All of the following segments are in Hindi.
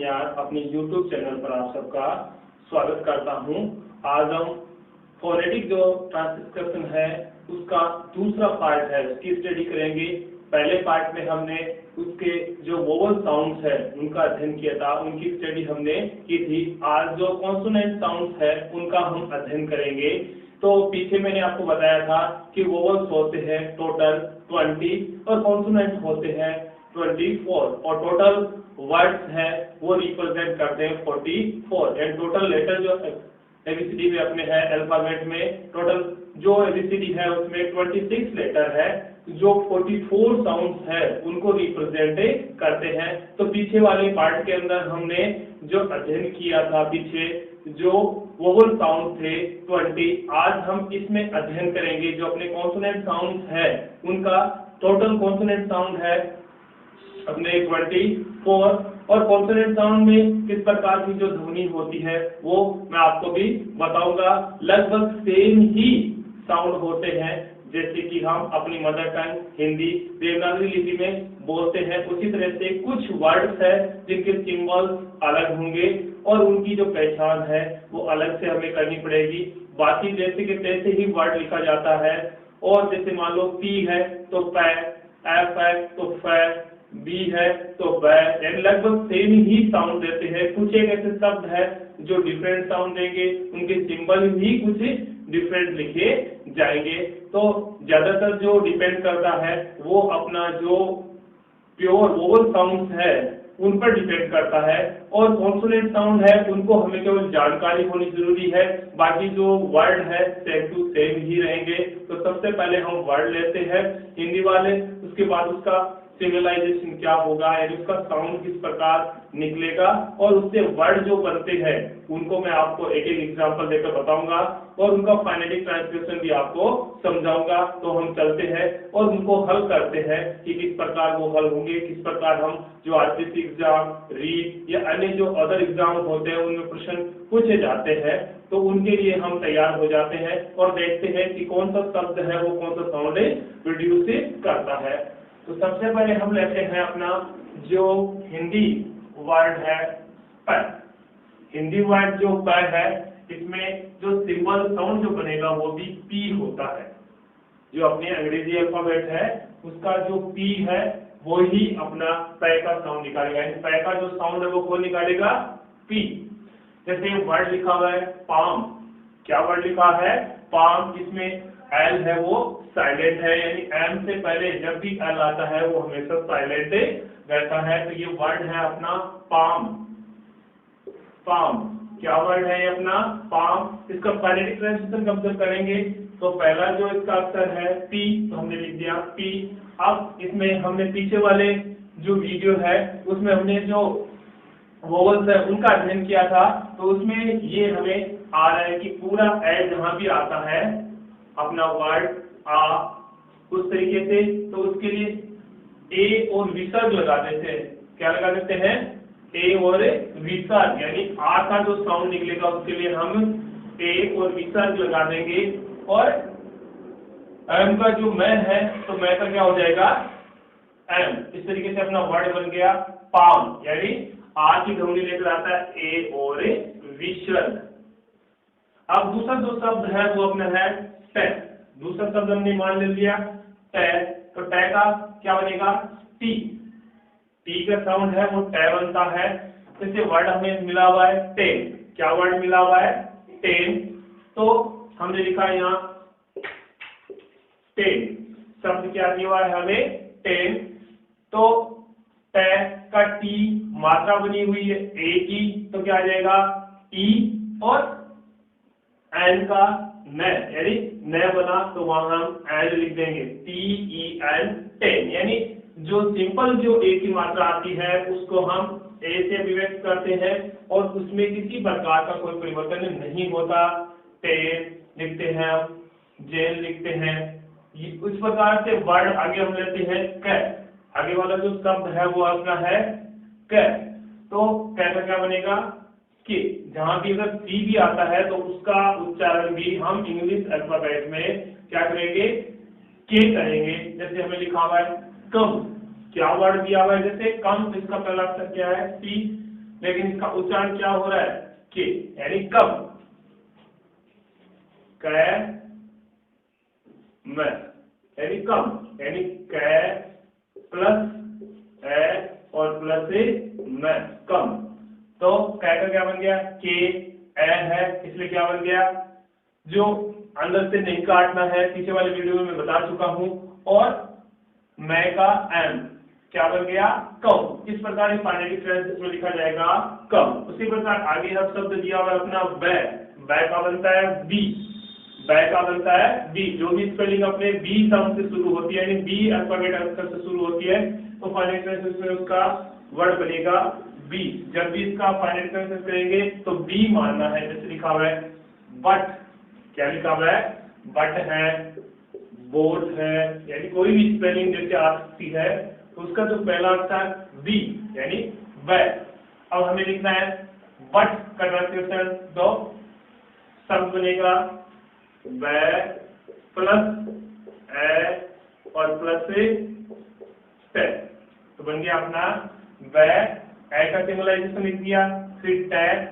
बनियार अपने YouTube चैनल पर आप सबका स्वागत करता हूं। आज हम फोनेटिक जो ट्रांसक्रिप्शन है उसका दूसरा पार्ट है उसकी स्टडी करेंगे। पहले पार्ट में हमने उसके जो वोवल साउंड्स है उनका अध्ययन किया था, उनकी स्टडी हमने की थी। आज जो कॉन्सोनेंट साउंड्स है उनका हम अध्ययन करेंगे। तो पीछे मैंने आपको बताया था कि वोवल्स होते हैं टोटल 20 और कॉन्सोनेंट होते हैं 24 और टोटल वर्ड्स है वो रिप्रेजेंट करते हैं 44 एंड टोटल लेटर जो एबीसीडी में अपने है अल्फाबेट में टोटल जो एबीसीडी है उसमें 26 लेटर है जो 44 साउंड्स है उनको रिप्रेजेंट करते हैं। तो पीछे वाले पार्ट के अंदर हमने जो अध्ययन किया था पीछे जो वोवल साउंड थे 20, आज हम इसमें अध्ययन करेंगे जो अपने कॉन्सोनेंट साउंड्स है उनका टोटल कॉन्सोनेंट साउंड है अपने 24 और कॉन्सोनेंट साउंड में किस प्रकार की जो ध्वनि होती है वो मैं आपको भी बताऊंगा। लगभग सेम ही साउंड होते हैं जैसे कि हम अपनी मदर टंग हिंदी देवनागरी लिपि में बोलते हैं, उसी तरह से कुछ वर्ड्स है जिनके सिंबल्स अलग होंगे और उनकी जो पहचान है वो अलग से हमें करनी पड़ेगी। बाकी जैसे कि तैसे ही वर्ड लिखा जाता है और जैसे मान लो पी है तो पै, एफ है तो फै, बी है तो बै, यानी लगभग सेम ही साउंड देते हैं। कुछ एक ऐसे शब्द है जो डिफरेंट साउंड देंगे, उनके सिंबल भी कुछ डिफरेंट लिखे जाएंगे। तो ज्यादातर जो डिपेंड करता है वो अपना जो प्योर वोवल साउंड्स है उन पर डिपेंड करता है और कॉन्सोनेंट साउंड है उनको हमें केवल जानकारी होनी जरूरी है, बाकी जो वर्ड है सेम टू सेम ही रहेंगे। तो सबसे पहले हम वर्ड लेते हैं हिंदी वाले, उसके बाद उसका सिग्नलाइजेशन क्या होगा यानी उसका साउंड किस प्रकार निकलेगा और उससे वर्ड जो बनते हैं उनको मैं आपको एक एक एग्जांपल देकर बताऊंगा और उनका फाइनेटिक ट्रांसलेशन भी आपको समझाऊंगा। तो हम चलते हैं और उनको हल करते हैं कि किस प्रकार वो हल होंगे, किस प्रकार हम जो आरपीसी एग्जाम, रीट या अन्य जो अदर एग्जाम होते हैं उनमें प्रश्न पूछे जाते हैं तो उनके लिए हम तैयार हो जाते हैं और देखते हैं कि कौन सा शब्द है वो कौन सा साउंड प्रोड्यूस करता है। तो सबसे पहले हम लेते हैं अपना जो हिंदी वर्ड है पर। हिंदी वर्ड जो पर है इसमें जो सिंबल साउंड जो बनेगा वो भी पी होता है। जो अपने अंग्रेजी अल्फाबेट है उसका जो पी है वो ही अपना पै का साउंड निकालेगा, यानी पै का जो साउंड है वो कौन निकालेगा, पी। जैसे वर्ड लिखा हुआ है पाम, क्या वर्ड लिखा है पाम, इसमें एल है वो साइलेंट है, यानी एम से पहले जब भी एल आता है वो हमेशा साइलेंट रहता है। तो ये वर्ड है अपना पाम। पाम क्या वर्ड है ये अपना पाम। इसका फाइनेटिक ट्रांसलेशन कब तक करेंगे तो पहला जो इसका अक्षर है पी तो हमने लिख दिया पी। अब इसमें हमने पीछे वाले जो वीडियो है उसमें हमने जो वोवल्स है उनका अध्ययन किया था तो उसमें ये हमें आ रहा है कि पूरा ए जहां भी आता है अपना वर्ड आ उस तरीके से, तो उसके लिए ए और विसर्ग लगा देते हैं। क्या लगा देते हैं, ए और विसर्ग, यानी आ का जो साउंड निकलेगा उसके लिए हम ए और विसर्ग लगा देंगे और एम का जो मैं है तो मैं का क्या हो जाएगा एम। इस तरीके से अपना वर्ड बन गया पाम, यानी आ की ध्वनि लेकर आता है ए और विसर्ग। अब दूसरा जो शब्द है वो अपना है टै। दूसरा शब्द हमने मान ले लिया टै, तो टै का क्या बनेगा टी। टी का साउंड है वो टै बनता है। जैसे वर्ड हमें मिला हुआ है टेन, क्या वर्ड मिला हुआ है टेन, तो हमने लिखा है यहाँ टेन, शब्द क्या दिया हुआ है हमें टेन। तो टै का टी मात्रा बनी हुई है ए की तो क्या आ जाएगा ई और एन का न, यानी न बना तो वहां हम एन लिख देंगे टी ई एन टेन, यानी जो सिंपल जो ए की मात्रा आती है उसको हम ए से अभिव्यक्त करते हैं और उसमें किसी प्रकार का कोई परिवर्तन नहीं होता। टेन लिखते हैं हम, जेल लिखते हैं, उस प्रकार से वर्ड आगे हम लेते हैं कै। आगे वाला जो शब्द है वो अपना है कै, तो कै का क्या बनेगा के। जहां भी अगर सी भी आता है तो उसका उच्चारण भी हम इंग्लिश अल्फाबेट में क्या करेंगे के करेंगे। जैसे हमें लिखा हुआ है कम, क्या वर्ड दिया हुआ है जैसे कम, इसका पहला अक्षर क्या है सी, लेकिन इसका उच्चारण क्या हो रहा है के, यानी कम, कै में, यानी कम, यानी कै प्लस ए और प्लस ए में, कम। तो कै का क्या बन गया के, ए है इसलिए क्या बन गया, जो अंदर से नहीं काटना है, पीछे वाले वीडियो में मैं बता चुका हूं, और मैं का एम क्या बन गया कम। इस प्रकार फाइनेटिक फ्रेंच में लिखा जाएगा कम। उसी प्रकार आगे हम शब्द दिया हुआ अपना बै, बै का बनता है बी, बै का बनता है बी, जो भी स्पेलिंग अपने बी साउंड से शुरू होती है, यानी बी अल्फाबेट अक्षर से शुरू होती है, तो फाइनेटिक फ्रेंच में उसका वर्ड बनेगा बी। जब भी इसका फाइनेटिक फ्रेंच करेंगे तो बी मानना है, जैसे लिखा हुआ है बट, क्या लिखा हुआ है बट है, बोट है, यानी कोई भी स्पेलिंग जैसे आ सकती है, तो उसका जो पहला अक्षर बी यानी बै। अब हमें लिखना है बट का ट्रांसलेशन, तो शब्द बनेगा बै प्लस ए और प्लस से, तो बन गया अपना बै, ए का सिंबलाइजेशन लिख दिया, फिर टैग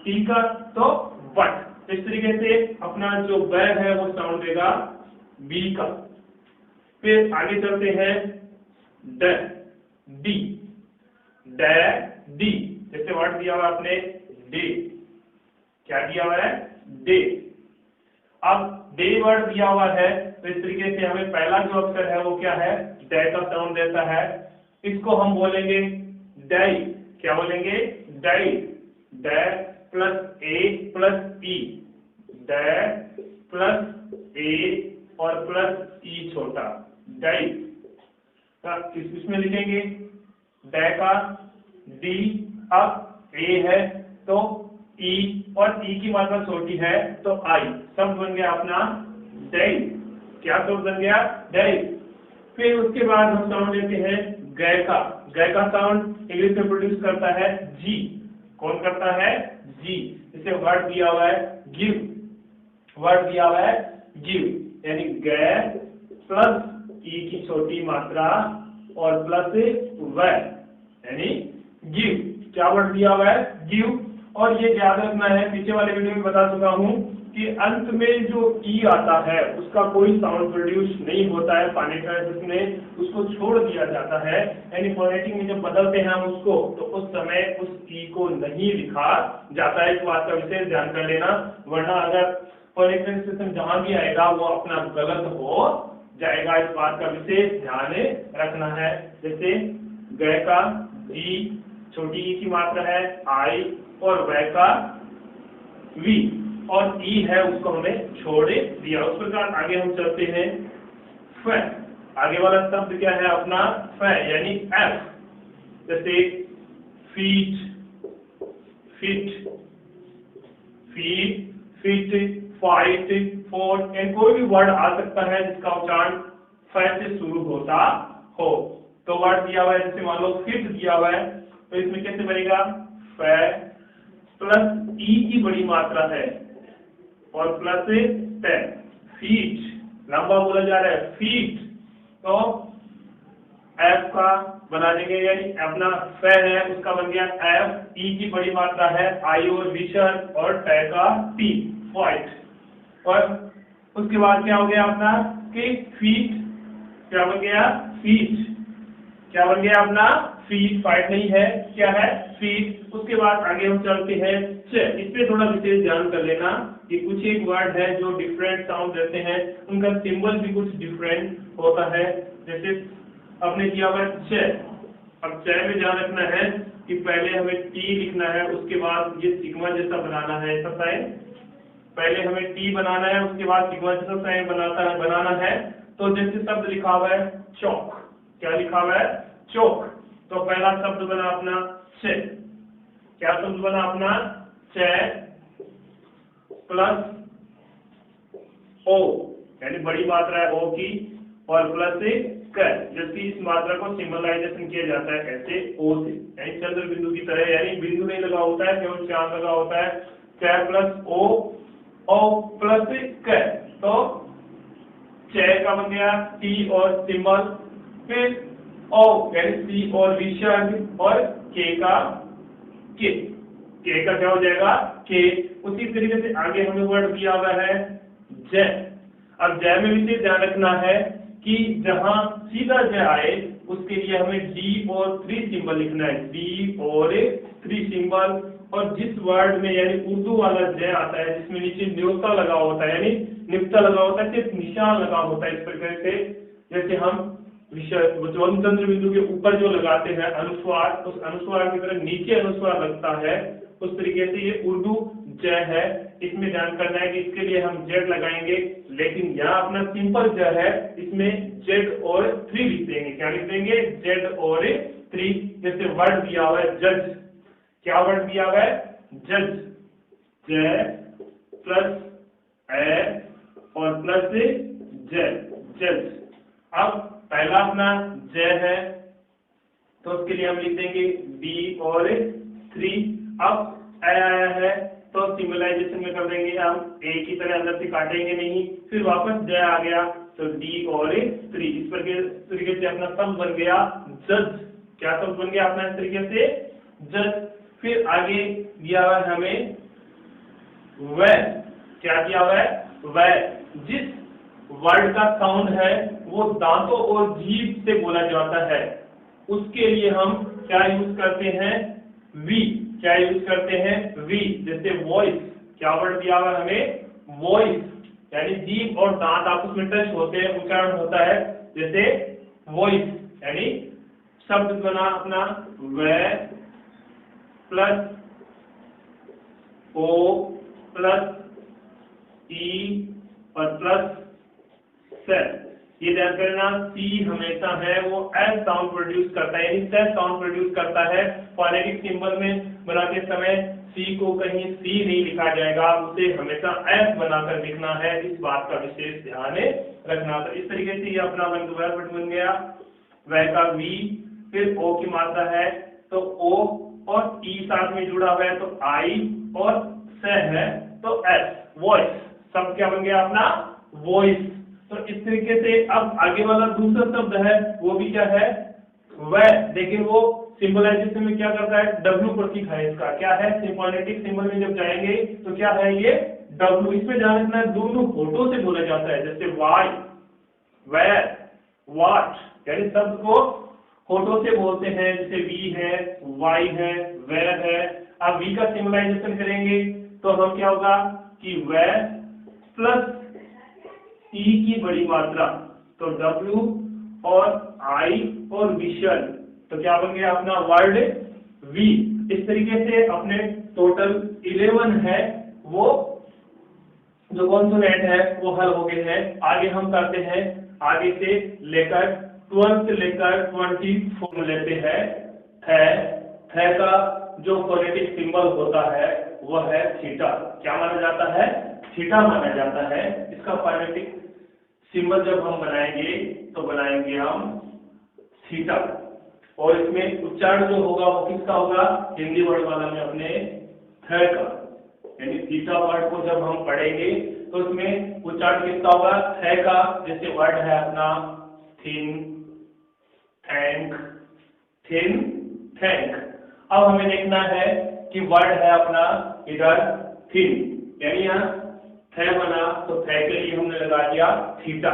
टी का, तो बट। इस तरीके से अपना जो बै है वो साउंड देगा बी का। फिर आगे चलते हैं ड, डी, ड डी, जैसे वर्ड दिया हुआ आपने डे, क्या दिया हुआ है डे। अब डे वर्ड दिया हुआ है, तो इस तरीके से हमें पहला जो अक्षर है वो क्या है डे का साउंड देता है, इसको हम बोलेंगे डाई, क्या बोलेंगे डाई, डे प्लस ए प्लस ई, डे प्लस ए और प्लस ई छोटा, डाई। इसमें लिखेंगे डे का डी, अब ए है तो ई, और ई की मात्रा छोटी है तो आई, शब्द बन गया अपना डाई। क्या शब्द बन गया डाई। फिर उसके बाद हम साउंड लेते हैं गै का, गै का साउंड इंग्लिश में प्रोड्यूस करता है जी, कौन करता है जी। इसे वर्ड दिया हुआ है गिव, वर्ड दिया हुआ है गिव, यानी गै प्लस ई की छोटी मात्रा और प्लस व, यानी गिव। क्या वर्ड दिया हुआ है गिव। और ये याद रखना है, पीछे वाले वीडियो में बता चुका हूं कि अंत में जो ई आता है उसका कोई साउंड प्रोड्यूस नहीं होता है फाइनेटिक में, उसको छोड़ दिया जाता है, यानी फोनेटिक में जब बदलते हैं हम उसको, तो उस समय उस ई को नहीं लिखा जाता है। इस बात का विशेष ध्यान कर लेना, वरना अगर फोनेटिक सिस्टम जहां भी आएगा वो अपना गलत हो जाएगा, इस बात का विशेष ध्यान रखना है। जैसे गै का जी, छोटी ई की मात्रा है आई, और वै का वी, और ई है उसको हमने छोड़ दिया। उस प्रकार आगे हम चलते हैं फ, आगे वाला शब्द क्या है अपना फ, यानी एफ, जैसे feet, fit, feet, fit, fight, fort, and कोई भी वर्ड आ सकता है जिसका उच्चारण फ से शुरू होता हो। तो वर्ड दिया हुआ है, जैसे मान लो फिट दिया हुआ है, तो इसमें कैसे बनेगा फ प्लस ई की बड़ी मात्रा है और प्लस फीट, लंबा बोला जा रहा है फीट, तो एफ का बना देंगे, यानी अपना फ है उसका बन गया एफ, ई की बड़ी मात्रा है आई और विशन, और ट का टी, फाइट। और उसके बाद क्या हो गया अपना कि फीट, क्या बन गया फीट, क्या बन गया अपना फीट, फाइट नहीं है, क्या है फीट। उसके बाद आगे हम चलते हैं च, इस पे थोड़ा विशेष ध्यान कर लेना कि कुछ एक वर्ड है जो डिफरेंट साउंड देते हैं, उनका सिंबल भी कुछ डिफरेंट होता है। जैसे आपने किया हुआ च, अब च में ध्यान रखना है कि पहले हमें टी लिखना है, उसके बाद ये सिग्मा जैसा बनाना है, ऐसा साइन, पहले हमें टी बनाना है, उसके बाद सिग्मा जैसा साइन बनाना है। तो जैसे शब्द लिखा हुआ है चौक, क्या लिखा हुआ है चौक, तो पहला शब्द बना अपना च, क्या शब्द बना अपना च प्लस ओ, यानी बड़ी मात्रा है ओ की, और प्लस क, जबकि इस मात्रा को सिंबलाइजेशन किया जाता है कैसे ओ से, यानी चंद्र बिंदु की तरह, यानी बिंदु नहीं लगा होता है, केवल चांद लगा होता है। च प्लस ओ प्लस क, तो च का बन गया टी और सिंबल, फिर ओ यानी सी और विषय, और के का के का क्या हो जाएगा के। उसी तरीके से आगे हमें वर्ड दिया हुआ है जय। अब जय में भी ध्यान रखना है कि जहां सीधा जय आए उसके लिए हमें डी और 3 सिंबल लिखना है, डी और 3 सिंबल। और जिस वर्ड में यानी उर्दू वाला जय आता है जिसमें नीचे न्योता लगा होता है यानी निप्ता लगा होता है, सिर्फ निशान लगा होता है इस प्रकार से, जैसे हम चंद्र बिंदु के ऊपर जो लगाते हैं अनुस्वार, उस अनुस्वार की तरह नीचे अनुस्वार लगता है, उस तरीके से ये उर्दू जय है। इसमें ध्यान करना है कि इसके लिए हम जेड लगाएंगे, लेकिन यहाँ अपना सिंपल जय है, इसमें जेड और 3 लिख देंगे। क्या लिख देंगे? जेड और 3। जैसे वर्ड दिया हुआ है जज, क्या वर्ड दिया हुआ है? जज, जय प्लस ए और प्लस जय, जज। अब पहला अपना जय है तो उसके लिए हम लिख देंगे बी और 3। अब ए आया है तो सिंबलाइजेशन में कर देंगे हम ए की तरह, अंदर से काटेंगे नहीं। फिर वापस जय आ गया तो डी और 3। इस तरीके से अपना शब्द बन गया जज। क्या शब्द बन गया अपना इस तरीके से? जज। फिर आगे दिया हुआ है हमें वह। क्या दिया हुआ है? वह। जिस वर्ड का साउंड है वो दांतों और जीभ से बोला जाता है, उसके लिए हम क्या यूज करते हैं? वी। क्या यूज करते हैं? वी। जैसे वॉइस, क्या वर्ड दिया हुआ है हमें? वॉइस, यानी जीभ और दांत आपस में टच होते हैं, उच्चारण होता है, जैसे वॉइस। यानी शब्द बना अपना वह प्लस ओ प्लस ई और प्लस से। ये ध्यान करना, सी हमेशा है वो एस साउंड प्रोड्यूस करता है, यानी से साउंड प्रोड्यूस करता है। फोनेटिक सिंबल में बनाते समय सी को कहीं सी नहीं लिखा जाएगा, उसे हमेशा एस बनाकर लिखना है। इस बात का विशेष ध्यान रखना। तो इस तरीके से ये अपना वर्ड बन गया वह का वी, फिर ओ की मात्रा है तो ओ और ई साथ में जुड़ा हुआ है तो आई और से है तो एस, वॉइस। शब्द क्या बन गया अपना? वॉइस। तो इस तरीके से अब आगे वाला दूसरा शब्द है वो भी क्या है? वह। लेकिन वो सिंबलाइजेशन में क्या करता है? डब्ल्यू प्रतीक है इसका। क्या है? फोनेटिक सिंबल में जब जाएंगे तो क्या है ये? डब्ल्यू। इसमें ध्यान रखना है दोनों होठों से बोला जाता है, जैसे वाई, वेर, वाट, यानी शब्द को होठों से बोलते हैं, जैसे वी है, वाई है, वेर है। अब वी का सिंबलाइजेशन करेंगे तो हम क्या होगा कि वेर प्लस ई की बड़ी मात्रा, तो डब्ल्यू और आई और विषय, तो क्या बन गया अपना वर्ड वी। इस तरीके से अपने टोटल 11 है वो जो कॉन्सोनेंट है वो हल हो गए हैं। आगे हम करते हैं, आगे से लेकर 12 से लेकर 24 लेते हैं। थे का जो फोनेटिक सिंबल होता है वह है थीटा। क्या माना जाता है? थीटा माना जाता है। इसका फोनेटिक सिंबल जब हम बनाएंगे तो बनाएंगे हम थीटा, और इसमें उच्चारण जो होगा वो किसका होगा? हिंदी वर्ड वाला में अपने थे का, यानी थीटा वर्ड को जब हम पढ़ेंगे तो उसमें उच्चारण किसका होगा? थे का। जैसे वर्ड है अपना थिन, थैंक, थिन, थैंक। अब हमें देखना है कि वर्ड है अपना इधर थिन, यानी यहाँ थे बना तो थे के लिए हमने लगा दिया थीटा।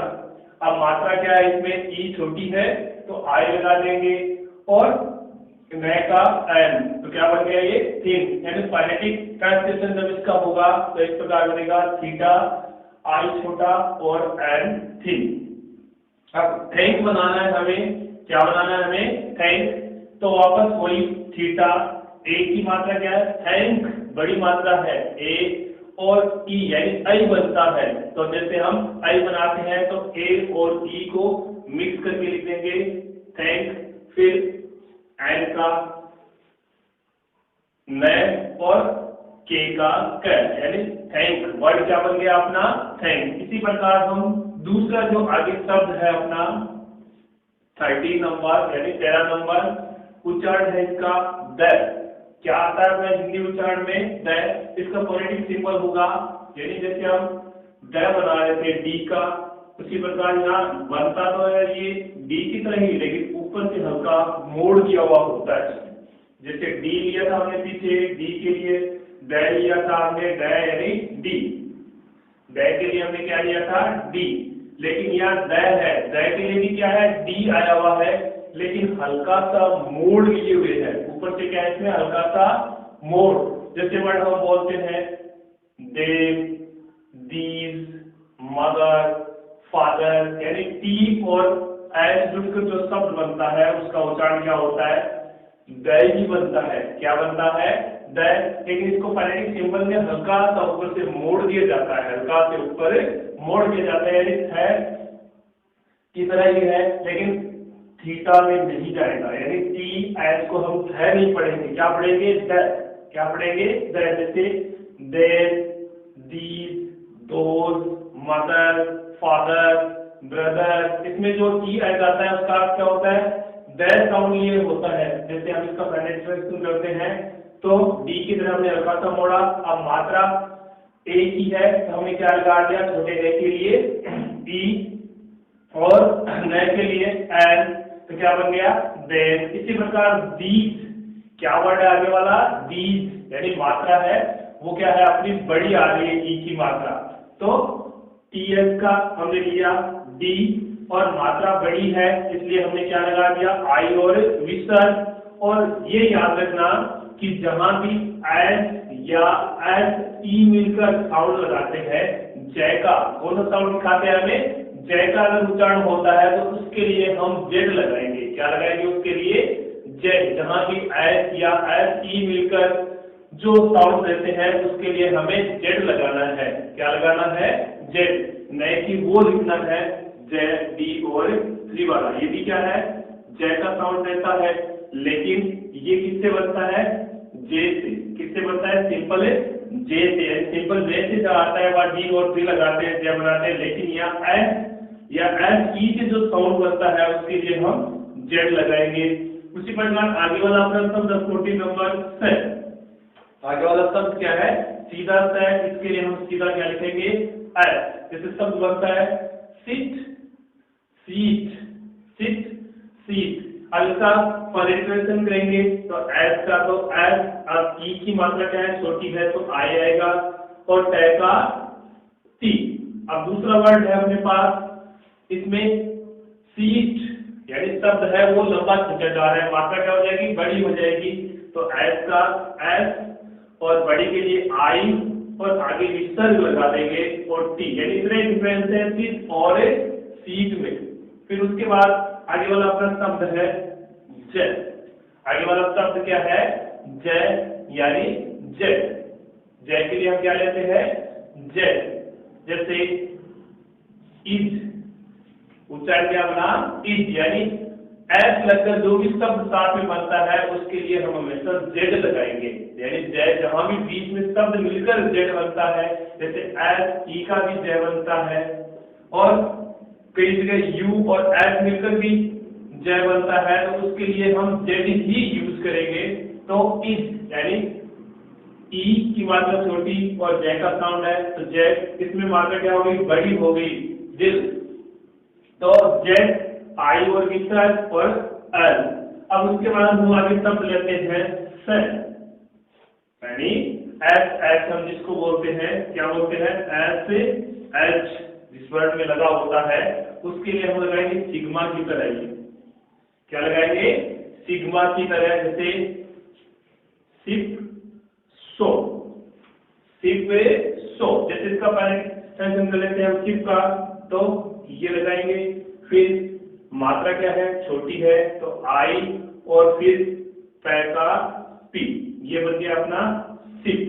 अब मात्रा क्या है इसमें? ई छोटी है तो आई लगा देंगे, और नए का एन, तो क्या बन गया ये? थिन। यानी फोनेटिक ट्रांसलेशन जब इसका होगा तो इस प्रकार बनेगा थीटा, आई छोटा और एन थिन। अब थैंक बनाना है हमें, क्या बनाना है हमें? थैंक। तो वापस वही थीटा, ए की मात्रा क्या है? थैंक बड़ी मात्रा है ए, और ई यानी आई बनता है। तो जैसे हम आई बनाते हैं तो ए और ई को मिक्स करके लिख देंगे थैंक, फिर एन का नए और के का कर, यानी थैंक। वर्ड क्या बन गया अपना? थैंक। इसी प्रकार हम दूसरा जो आगे शब्द है अपना 13 नंबर यानी 13 नंबर, उच्चारण है इसका द। क्या आता है अपने हिंदी उच्चारण में? द। इसका फोनेटिक सिंबल होगा, यानी जैसे हम द बना रहे थे डी का, उसी प्रकार यहाँ बनता तो है ये डी की तरह ही, लेकिन ऊपर से हल्का मोड़ किया हुआ होता है। जैसे डी लिया था हमने पीछे, डी के लिए ड लिया था हमने, ड यानी डी, ड के लिए हमने क्या लिया था, डी। लेकिन यहाँ द है, द के लिए भी क्या है, डी आया हुआ है, लेकिन हल्का सा मोड़ लिए हुए है, ऊपर से क्या है इसमें हल्का सा मोड़। जैसे वर्ड हम बोलते हैं दे, दीज, मदर, फादर, यानी टी और एस जुड़कर जो शब्द बनता है उसका उच्चारण क्या होता है, द ही बनता है। क्या बनता है, द। लेकिन इसको फोनेटिक सिंबल में हल्का सा ऊपर से मोड़ दिया जाता है, हल्का से ऊपर मोड़ दिया जाता है, यानी है की तरह ही है, लेकिन थीटा में नहीं जाएगा, यानी टी एस को हम है नहीं पढ़ेंगे, क्या पढ़ेंगे, द। क्या पढ़ेंगे, द। जैसे there, these, those, mother, father, brother, इसमें जो टी आ जाता है उसका अर्थ क्या होता है, द साउंड लिए होता है। जैसे हम इसका फोनेटिक करते हैं तो डी की तरह हमने हल्का सा मोड़ा, अब मात्रा ए की है तो हमने क्या लगा दिया, छोटे ए के लिए ई और न के लिए एन, तो क्या बन गया, देन। इसी प्रकार दीज, क्या वर्ड है आगे वाला, दीज, यानी मात्रा है वो क्या है, अपनी बड़ी आ रही है ई की मात्रा, तो टीएस का हमने लिया डी और मात्रा बड़ी है इसलिए हमने क्या लगा दिया, आई और विसर्ग। और ये याद रखना कि जहां भी एस या एस ई मिलकर साउंड लगाते हैं, जय का कौन सा साउंड दिखाते हैं हमें, जय का अगर उच्चारण होता है तो उसके लिए हम जेड लगाएंगे। क्या लगाएंगे उसके लिए, जय। जहां भी एस या एस ई मिलकर जो साउंड देते हैं उसके लिए हमें जेड लगाना है। क्या लगाना है, जेड, नए की वो लिखना है जय, डी और थ्री वाला। ये भी क्या है, जय का साउंड देता है, लेकिन ये किससे बनता है, जे से। किससे बनता है, सिंपल जे से, सिंपल जे से जो आता है वह डी और थ्री लगाते हैं, जय बनाते हैं। लेकिन यहाँ एस या एस ई से जो साउंड बनता है उसके लिए हम जेड लगाएंगे। उसी प्रकार आगे वाला अपना शब्द 14 नंबर से, आगे वाला शब्द क्या है, सीधा से, इसके लिए हम सीधा क्या लिखेंगे, एस। जैसे शब्द बनता है सिट, सीट, सिट, सीट। अब इसका फॉर्मेशन करेंगे तो एस का तो एस, अब ई की मात्रा क्या है, छोटी है तो आई आएगा, और टे का टी। अब दूसरा वर्ड है अपने पास, इसमें सीट यानी शब्द है वो लंबा खींचा जा रहा है, मात्रा क्या हो जाएगी, बड़ी हो जाएगी, तो एस का एस और बड़ी के लिए आई और आगे विसर्ग लगा देंगे और टी, यानी इतने डिफरेंस है सीट और सीट में। फिर उसके बाद आगे वाला अपना शब्द है जय। आगे वाला शब्द क्या है, जय, यानी जय। जय के लिए हम क्या लेते हैं, जय। जैसे इज, उच्चारण क्या बना, इज, यानी एस लगकर जो भी शब्द साथ में बनता है उसके लिए हम हमेशा जेड लगाएंगे, यानी जय जहां भी बीच में शब्द मिलकर जेड बनता है, जैसे एस ई का भी जय बनता है, और कई जगह यू और एस मिलकर भी जय बनता है, तो उसके लिए हम जेड ही यूज करेंगे। तो इज यानी ई की मात्रा छोटी और जय का साउंड है तो जय, इसमें मात्रा क्या हो गई, बड़ी हो गई, दिल, तो जेड, आई और विसर्ग और एल। अब उसके बाद हम आगे शब्द लेते हैं सेल, यानी एस एच हम जिसको बोलते हैं, क्या बोलते हैं, एस एच जिस वर्ड में लगा होता है उसके लिए हम लगाएंगे सिग्मा की तरह ही। क्या लगाएंगे, सिग्मा की तरह, जैसे सिप सो, सिप सो, जैसे इसका पहले कर लेते हैं हम सिप का, तो ये लगाएंगे। फिर मात्रा क्या है, छोटी है तो आई और फिर पै का पी, ये बन गया अपना सिप।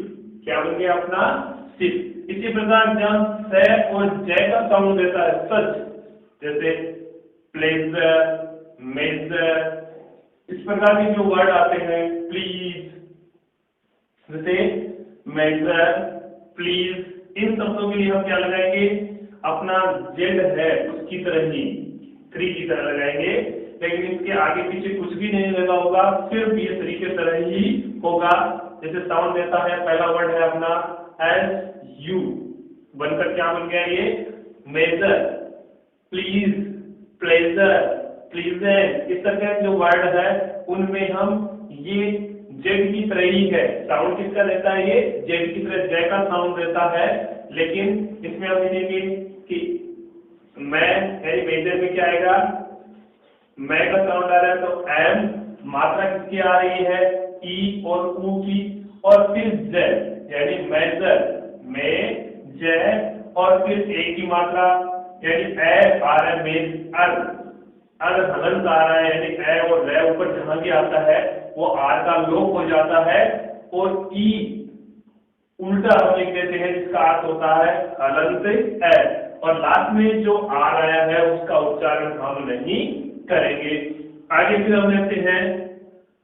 क्या बन गया अपना सिप। इसी प्रकार जब से और जय का साउंड देता है सच, जैसे प्लेजर, मेजर, इस प्रकार के जो वर्ड आते हैं, प्लीज, जैसे मेजर, प्लीज, इन शब्दों के लिए हम क्या लगाएंगे, अपना जेड है उसकी तरह ही, थ्री की तरह लगाएंगे, लेकिन इसके आगे पीछे कुछ भी नहीं लगा होगा, सिर्फ ये थ्री की तरह ही होगा। जैसे साउंड देता है, पहला वर्ड है अपना एस यू, बनकर क्या बन गया ये, मेजर, प्लीज, प्लेजर, प्लीजेंट, इस तरह के जो वर्ड है उनमें हम ये जेड की तरह ही है। साउंड किसका रहता है? ये जेड की तरह जय का साउंड रहता है, लेकिन इसमें हम देखेंगे कि मैं यानी मेजर में क्या आएगा, मैं का साउंड आ रहा है तो एम, मात्रा किसकी आ रही है? ई और ऊ की, और फिर जेड यानी मेजर में जय, और फिर ए की मात्रा यानी ए आ रहा है मेज अर हलंत आ रहा है, यानी ए और रे ऊपर जहां भी आता है वो आर का लोप हो जाता है, और ई उल्टा हम लिख देते हैं जिसका अर्थ होता है हलंत ए, और लास्ट में जो आर आया है उसका उच्चारण हम नहीं करेंगे। आगे फिर हम लेते हैं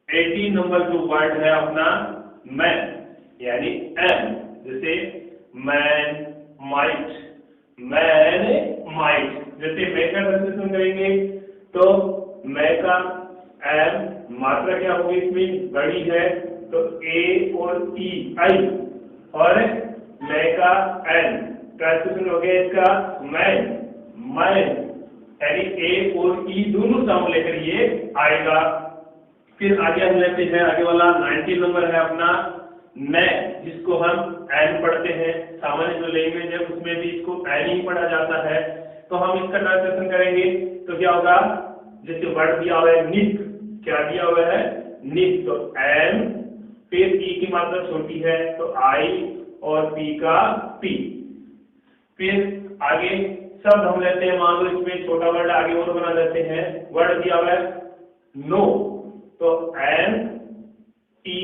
18 नंबर जो वर्ड है अपना मैन यानी एम, जैसे मैन माइट, मैन माइट, जैसे मैं का ट्रांसलेशन करेंगे तो मैं का एम, मात्रा क्या होगी इसमें? बड़ी है तो ए और ई आई, और मैं का एन ट्रांसलेशन हो गया इसका मैन मैन, यानी ए और ई दोनों साउंड लेकर ये आएगा। फिर आगे हम लेते हैं आगे वाला 19 नंबर है अपना नै, जिसको हम एन पढ़ते हैं। सामान्य जो लैंग्वेज है उसमें भी इसको एन ही पढ़ा जाता है, तो हम इसका ट्रांसलेशन करेंगे तो क्या होगा? जैसे वर्ड दिया हुआ है निक, क्या दिया हुआ है? निक, तो एन, फिर ई की मात्रा छोटी है तो आई, और पी का पी। फिर आगे शब्द हम लेते हैं, मान लो इसमें छोटा वर्ड आगे और बना देते हैं। वर्ड दिया हुआ है नो, तो एन टी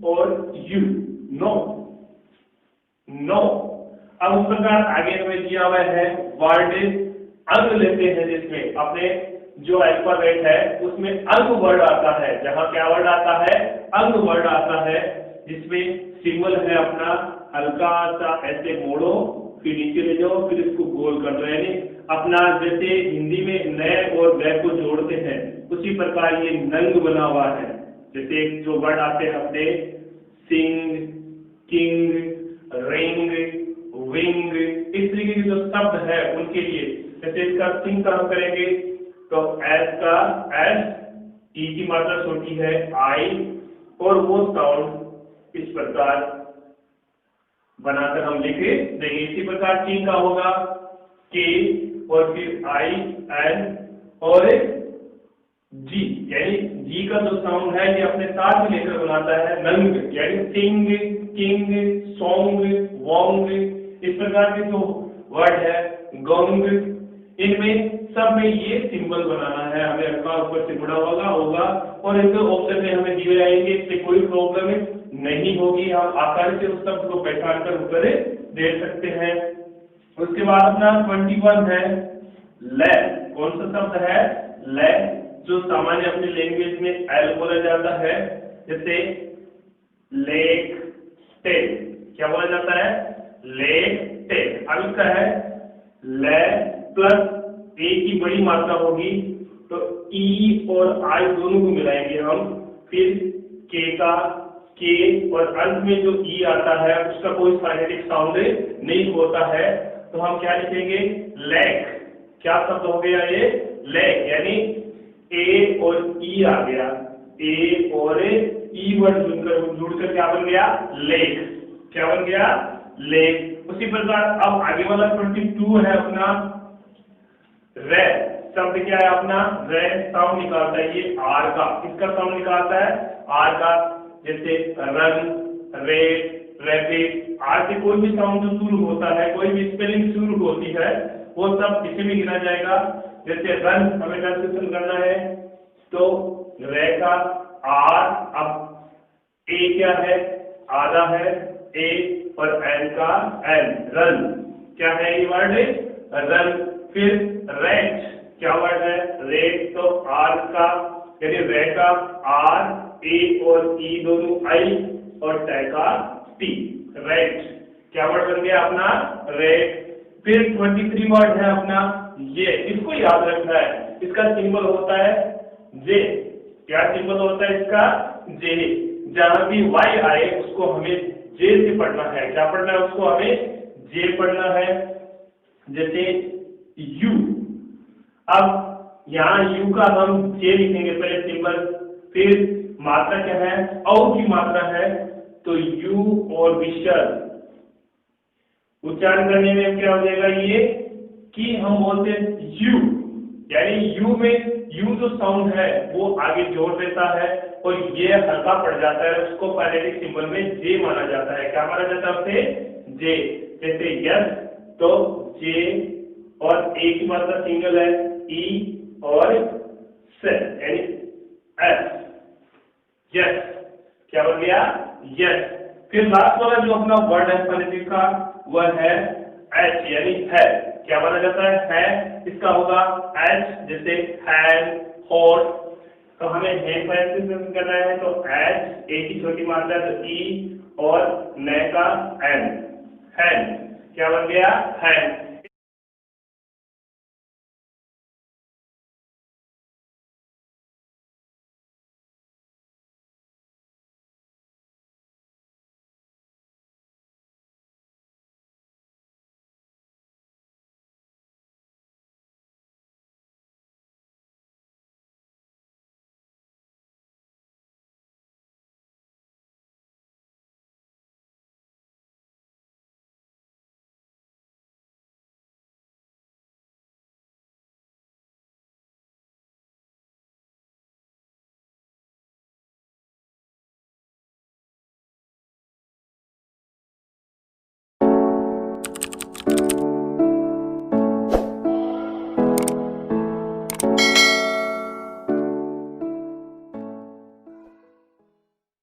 और यू, नो नो। अब उस प्रकार आगे हमें दिया हुआ है वर्ड अंग लेते हैं, जिसमें अपने जो अल्फाबेट है उसमें अंग वर्ड आता है। जहां क्या वर्ड आता है? अंग वर्ड आता है, जिसमें सिंबल है अपना हल्का सा ऐसे मोड़ो, फिर नीचे ले जाओ, फिर इसको गोल कर दो, यानी अपना जैसे हिंदी में नए और वै को जोड़ते हैं उसी प्रकार ये नंग बना हुआ है। जैसे जो वर्ड आते हैं अपने सिंग, किंग, रिंग, विंग, इस तरीके के जो शब्द है उनके लिए, जैसे इसका सिंग का हम करेंगे तो एस का एस, ई की मात्रा छोटी है आई, और वो साउंड इस प्रकार बनाकर हम लिख देंगे। इसी प्रकार किंग का होगा के, और फिर आई एन और जी, यानी जी का जो साउंड है ये अपने साथ में लेकर बनाता है नंग, यानी सिंग, किंग, सॉन्ग, वोंग, इस प्रकार के जो वर्ड है गोंग, इनमें सब में ये सिंबल बनाना है हमें, अल्फा ऊपर से मुड़ा होगा और इनके ऑप्शन में हमें दिए जाएंगे, इससे कोई प्रॉब्लम नहीं होगी। हम आसानी से उस शब्द को पहचान कर उत्तर दे सकते हैं। उसके बाद अपना 21 है ले। कौन सा शब्द है? ले, जो सामान्य अपनी लैंग्वेज में एल बोला जाता है, जैसे लेक टेक, क्या बोला जाता है? Lake take. अब इसका है ले प्लस ए की बड़ी मात्रा होगी तो ई और आई दोनों को मिलाएंगे हम, फिर के का के, और अंत में जो ई आता है उसका कोई फाइनेटिक साउंड नहीं होता है, तो हम क्या लिखेंगे? लेक। क्या शब्द हो गया ये? लेक, यानी ए और ई आ गया, ए और ई वर्ड जुड़कर क्या बन गया? लेक। क्या बन गया? लेक। उसी प्रकार अब आगे वाला 22 है अपना रे। शब्द क्या है अपना? रे साउंड निकालता है ये आर का, किसका साउंड निकालता है? आर का, जैसे रन, रेड, रैपिड, आर से कोई भी साउंड जो शुरू होता है, कोई भी स्पेलिंग शुरू होती है, वो सब इसी में गिना जाएगा। जैसे रन हमें ट्रांसलेशन करना है तो रे का आर, अब ए क्या है? आधा है ए, और एन का एन, रन। क्या है ये वर्ड? रन। फिर रेट, क्या वर्ड है? रेट, तो आर का यानी रे का आर, ए और ई दोनों आई, और टे का टी, रेट। क्या वर्ड बन गया अपना? रेट। फिर 23 वर्ड है अपना ये, इसको याद रखना है, इसका सिंबल होता है जे। क्या सिंबल होता है इसका? जे। जहां भी वाई आए उसको हमें जे से पढ़ना है। क्या पढ़ना है उसको? हमें जे पढ़ना है। जैसे यू, अब यहाँ यू का हम जे लिखेंगे पहले सिंबल, फिर मात्रा क्या है, औ की मात्रा है, तो यू और विसर्ग उच्चारण करने में क्या हो जाएगा ये कि हम बोलते हैं यू, यानी यू में यू जो साउंड है वो आगे जोड़ देता है और ये हल्का पड़ जाता है, उसको फोनेटिक सिंबल में जे माना जाता है। क्या माना जाता है उसे, जे। जैसे यस तो जे और ए की मात्रा सिंगल है, ई और से यानी एस, यस। क्या बन गया, यस। फिर लास्ट वाला जो अपना वर्ड है फोनेटिक का वह है एच यानी है। क्या माना जाता है, इसका होगा एच, जैसे हैंड, हॉट। तो हमें हैंड का एक्सप्रेशन करना है तो एच, ए की छोटी मात्रा तो ई और न का एन, हैंड। क्या बन गया, हैंड।